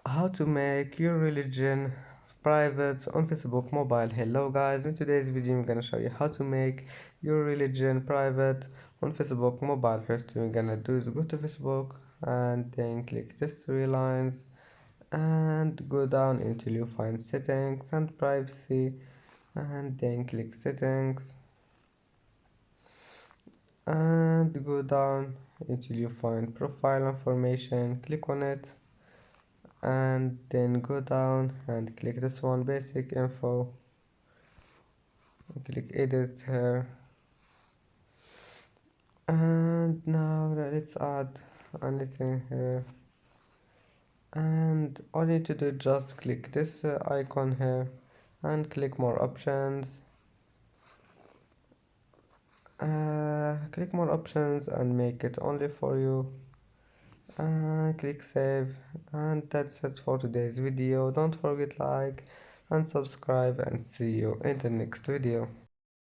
How to make your religion private on Facebook mobile. Hello guys, in today's video I'm gonna show you how to make your religion private on Facebook mobile. First thing you're gonna do is go to Facebook and then click these three lines and go down until you find settings and privacy, and then click settings and go down until you find profile information. Click on it and then go down and click this one, basic info. Click edit here, and now let's add anything here, and all you need to do is just click this icon here and click more options. Click more options and make it only for you, and click save. And that's it for today's video. Don't forget like and subscribe, and see you in the next video.